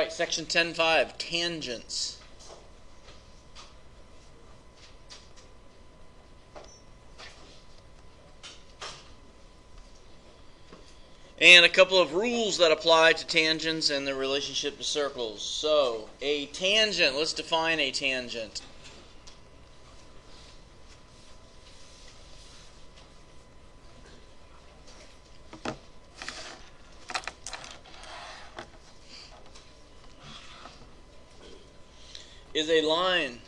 Alright, section 10.5, tangents. And a couple of rules that apply to tangents and their relationship to circles. So, a tangent, let's define a tangent. Is a line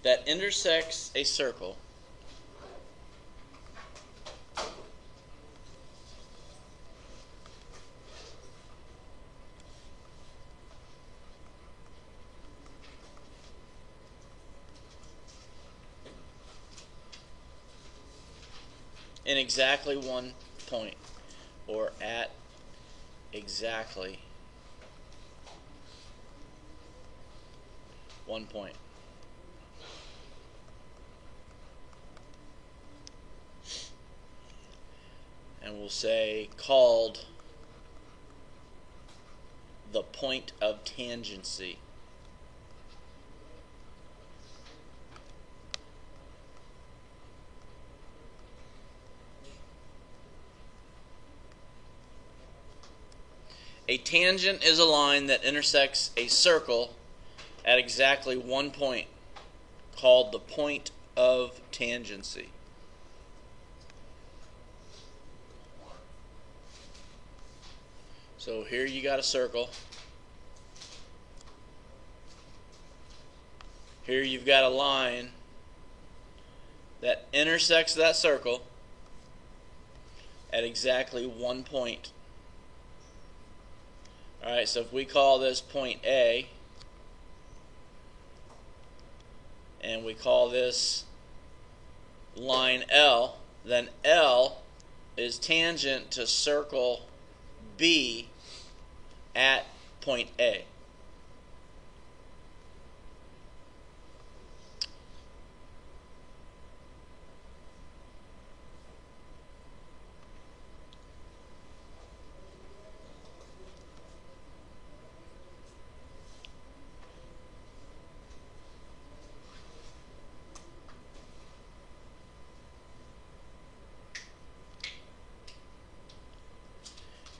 that intersects a circle in exactly one point, or at exactly one point. And we'll say called the point of tangency. A tangent is a line that intersects a circle at exactly one point, called the point of tangency. So here you got a circle. Here you've got a line that intersects that circle at exactly one point. Alright, so if we call this point A, and we call this line L, then L is tangent to circle B at point A.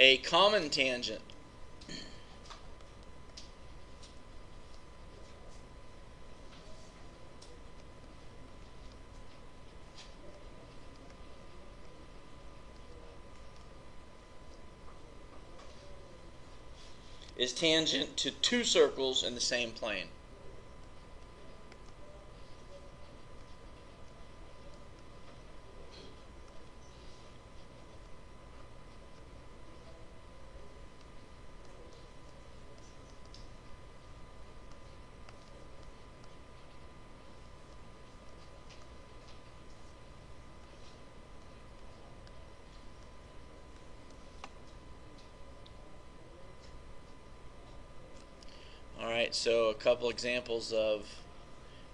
A common tangent is tangent to two circles in the same plane. Alright, so a couple examples of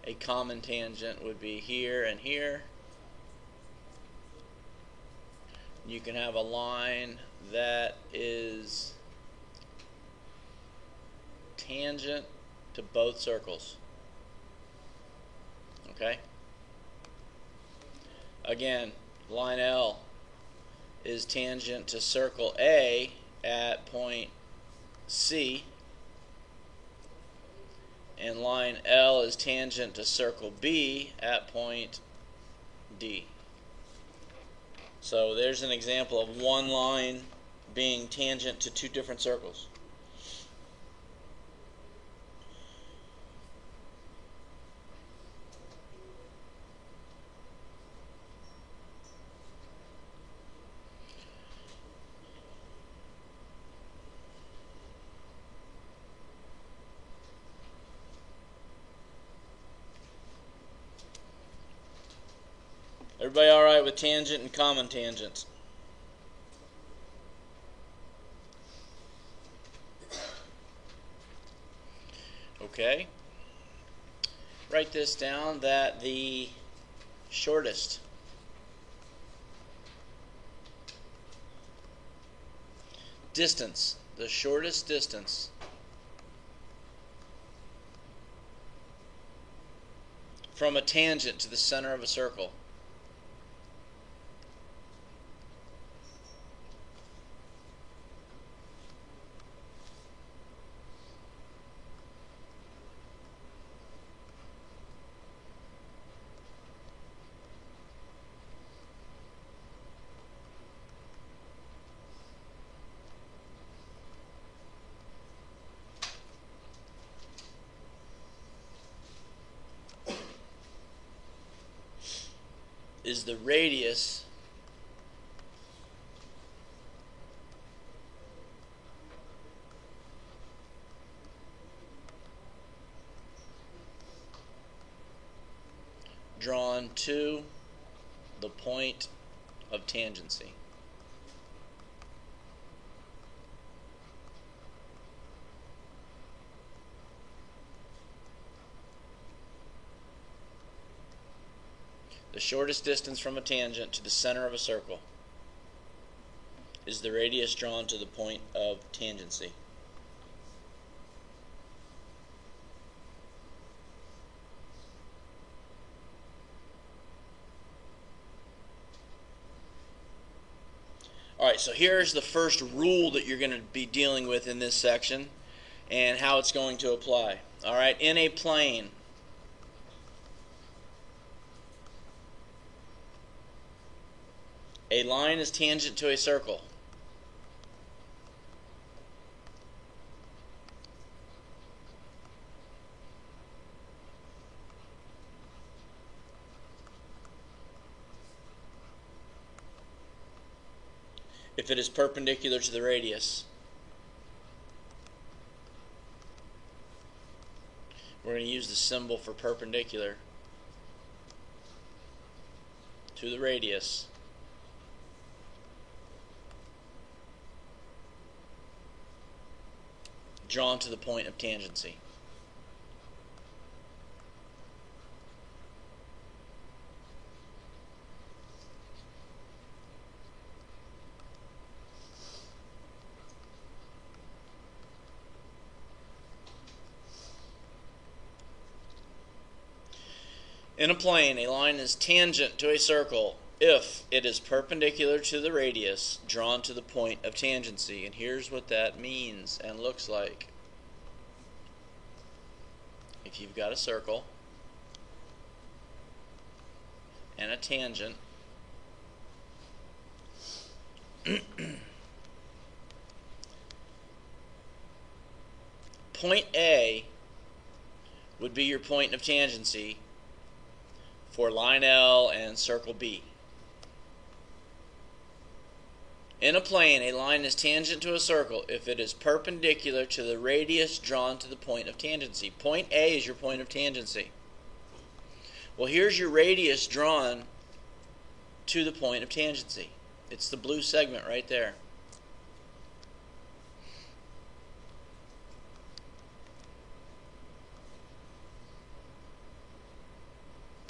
a common tangent would be here and here. You can have a line that is tangent to both circles. Okay? Again, line L is tangent to circle A at point C, and line L is tangent to circle B at point D. So there's an example of one line being tangent to two different circles. Everybody alright with tangent and common tangents? Okay. Write this down, that the Shortest. Distance. The shortest distance from a tangent to the center of a circle. Is the radius drawn to the point of tangency. The shortest distance from a tangent to the center of a circle is the radius drawn to the point of tangency. Alright, so here's the first rule that you're going to be dealing with in this section and how it's going to apply. Alright, in a plane, a line is tangent to a circle. If it is perpendicular to the radius. We're going to use the symbol for perpendicular to the radius. Drawn to the point of tangency. In a plane, a line is tangent to a circle if it is perpendicular to the radius drawn to the point of tangency. And here's what that means and looks like. If you've got a circle and a tangent, point A would be your point of tangency for line L and circle B. In a plane, a line is tangent to a circle if it is perpendicular to the radius drawn to the point of tangency. Point A is your point of tangency. Well, here's your radius drawn to the point of tangency. It's the blue segment right there.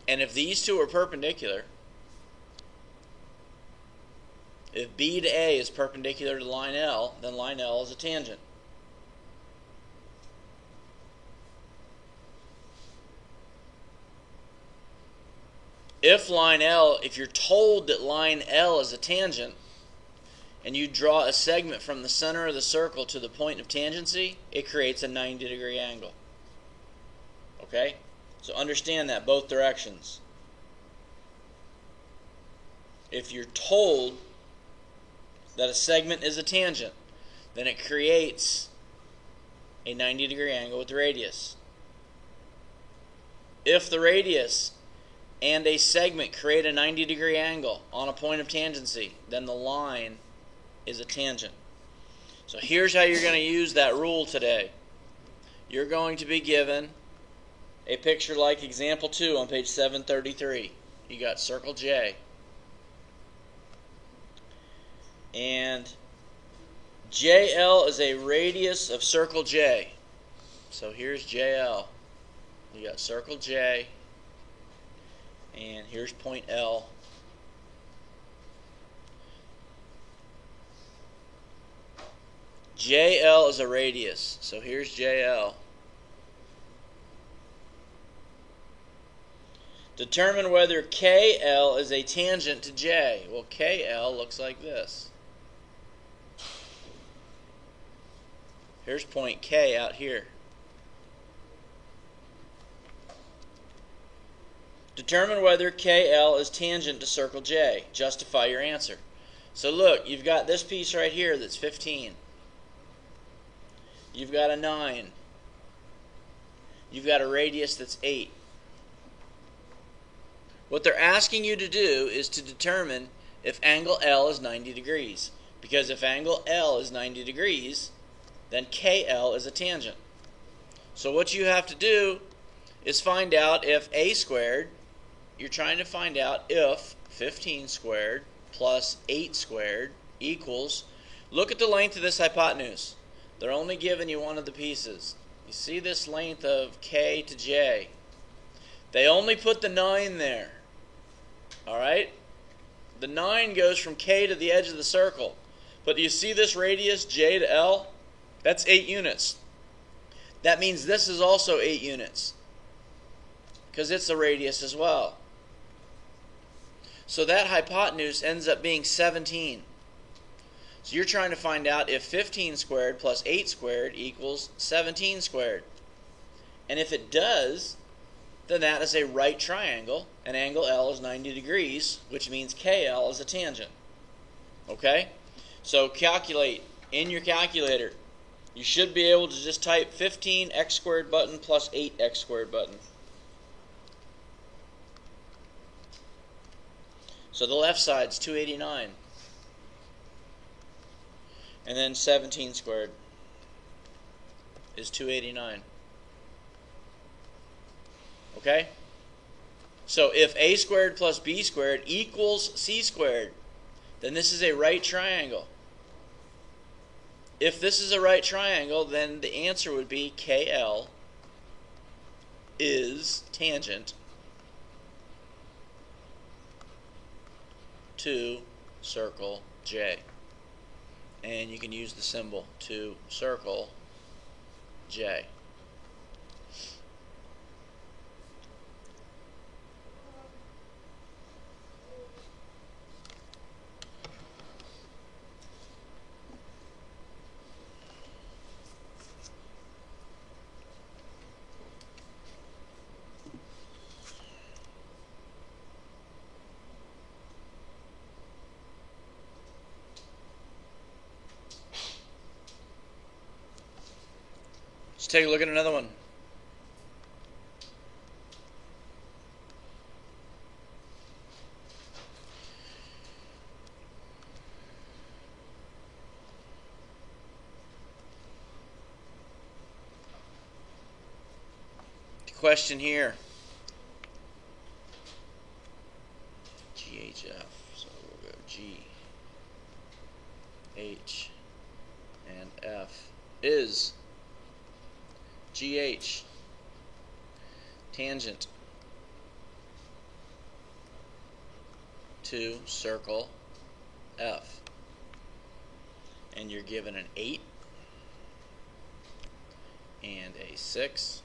And if these two are perpendicular, if B to A is perpendicular to line L, then line L is a tangent. If you're told that line L is a tangent, and you draw a segment from the center of the circle to the point of tangency, it creates a 90-degree angle. Okay? So understand that, both directions. If you're told that a segment is a tangent, then it creates a 90-degree angle with the radius. If the radius and a segment create a 90-degree angle on a point of tangency, then the line is a tangent. So here's how you're going to use that rule today. You're going to be given a picture like example 2 on page 733. You got circle J. And JL is a radius of circle J. So here's JL. You got circle J. And here's point L. JL is a radius, so here's JL. Determine whether KL is a tangent to J. Well, KL looks like this. Here's point K out here. Determine whether KL is tangent to circle J. Justify your answer. So look, you've got this piece right here that's 15. You've got a 9. You've got a radius that's 8. What they're asking you to do is to determine if angle L is 90 degrees. Because if angle L is 90 degrees, then KL is a tangent. So what you have to do is find out if A squared, you're trying to find out if 15 squared plus 8 squared equals, look at the length of this hypotenuse. They're only giving you one of the pieces. You see this length of K to J. They only put the 9 there. Alright? The 9 goes from K to the edge of the circle. But do you see this radius, J to L? That's 8 units. That means this is also 8 units. Because it's a radius as well. So that hypotenuse ends up being 17. So you're trying to find out if 15 squared plus 8 squared equals 17 squared. And if it does, then that is a right triangle, and angle L is 90 degrees, which means KL is a tangent. Okay? So calculate in your calculator. You should be able to just type 15x squared button plus 8x squared button. So the left side's 289. And then 17 squared is 289. Okay? So if A squared plus B squared equals C squared, then this is a right triangle. If this is a right triangle, then the answer would be KL is tangent to circle J. And you can use the symbol to circle J. Let's take a look at another one. The question here. GHF. So we'll go G, H, and F is GH tangent to circle F. And you're given an 8 and a 6,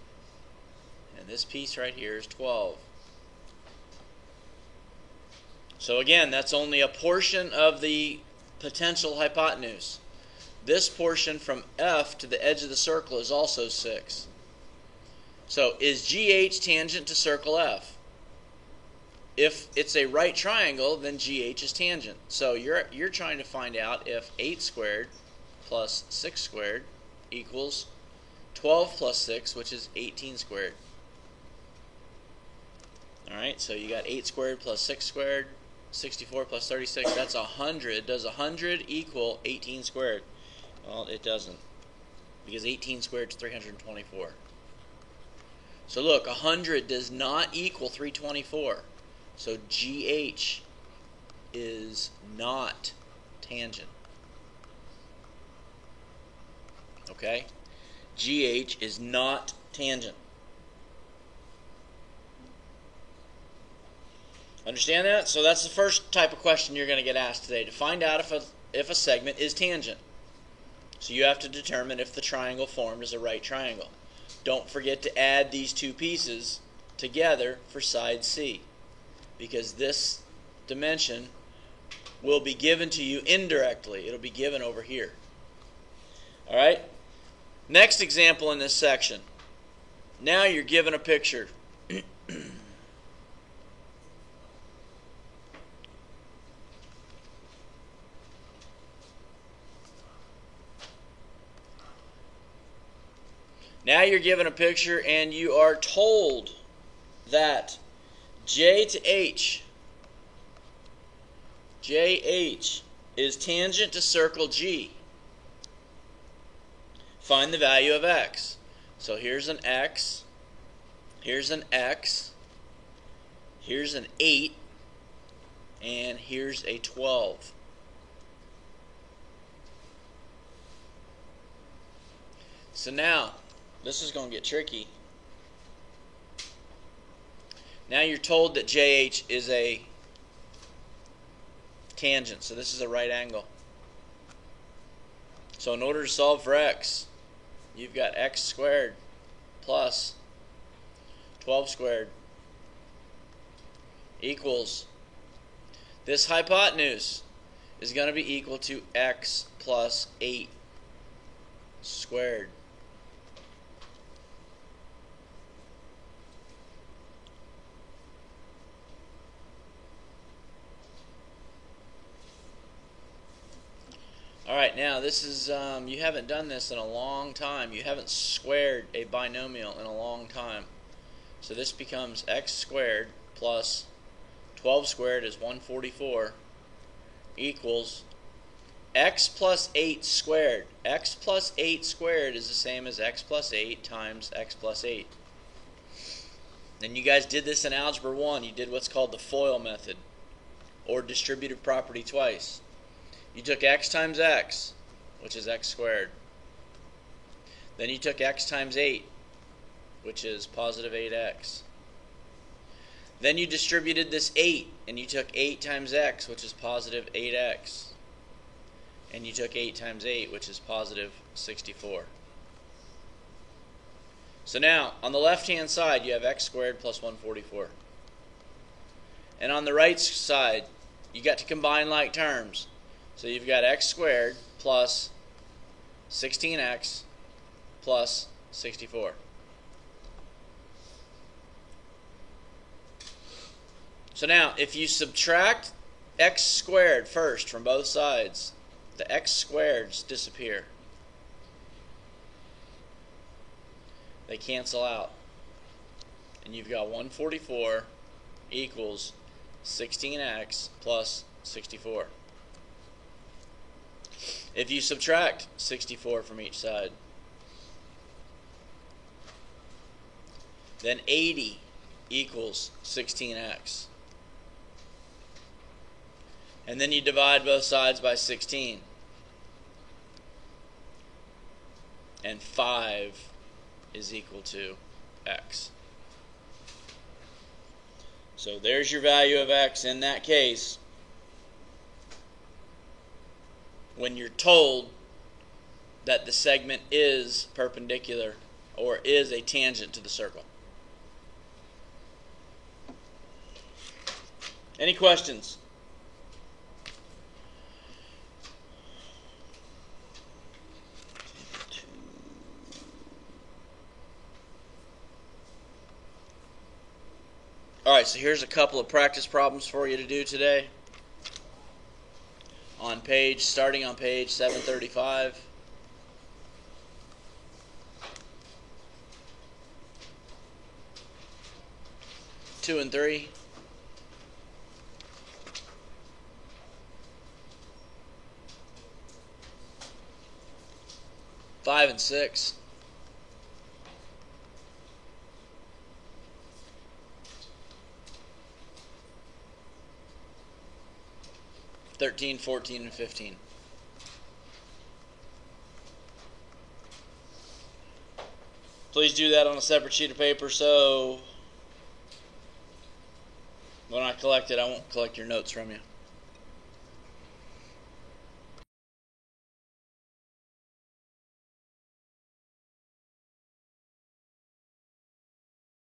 and this piece right here is 12. So again, that's only a portion of the potential hypotenuse. This portion from F to the edge of the circle is also 6. So is GH tangent to circle F? If it's a right triangle, then GH is tangent. So you're trying to find out if 8 squared plus 6 squared equals 12 plus 6, which is 18 squared. Alright, so you got 8 squared plus 6 squared, 64 plus 36, that's 100. Does 100 equal 18 squared? Well, it doesn't, because 18 squared is 324. So look, 100 does not equal 324. So GH is not tangent. Okay? GH is not tangent. Understand that? So that's the first type of question you're going to get asked today, to find out if a segment is tangent. So you have to determine if the triangle formed is a right triangle. Don't forget to add these two pieces together for side C, because this dimension will be given to you indirectly. It'll be given over here. Alright? Next example in this section. Now you're given a picture. Now you're given a picture and you are told that J to H, JH, is tangent to circle G. Find the value of X. So here's an X, here's an X, here's an 8, and here's a 12. So now, this is going to get tricky. Now you're told that JH is a tangent, so this is a right angle. So in order to solve for X, you've got X squared plus 12 squared equals, this hypotenuse is going to be equal to X plus 8 squared. Alright, now this is, you haven't done this in a long time. You haven't squared a binomial in a long time. So this becomes X squared plus 12 squared is 144 equals X plus 8 squared. X plus 8 squared is the same as X plus 8 times X plus 8. And you guys did this in Algebra 1. You did what's called the FOIL method, or distributive property twice. You took X times X, which is X squared. Then you took X times 8, which is positive 8X. Then you distributed this 8, and you took 8 times X, which is positive 8X. And you took 8 times 8, which is positive 64. So now, on the left-hand side, you have X squared plus 144. And on the right side, you got to combine like terms. So you've got X squared plus 16X plus 64. So now, if you subtract X squared first from both sides, the X squareds disappear. They cancel out. And you've got 144 equals 16X plus 64. If you subtract 64 from each side, then 80 equals 16X. And then you divide both sides by 16. And 5 is equal to X. So there's your value of X in that case, when you're told that the segment is perpendicular or is a tangent to the circle. Any questions? Alright, so here's a couple of practice problems for you to do today. Starting on page 735. Two and 3. 5 and 6. 13, 14, and 15. Please do that on a separate sheet of paper. So When I collect it, I won't collect your notes from you.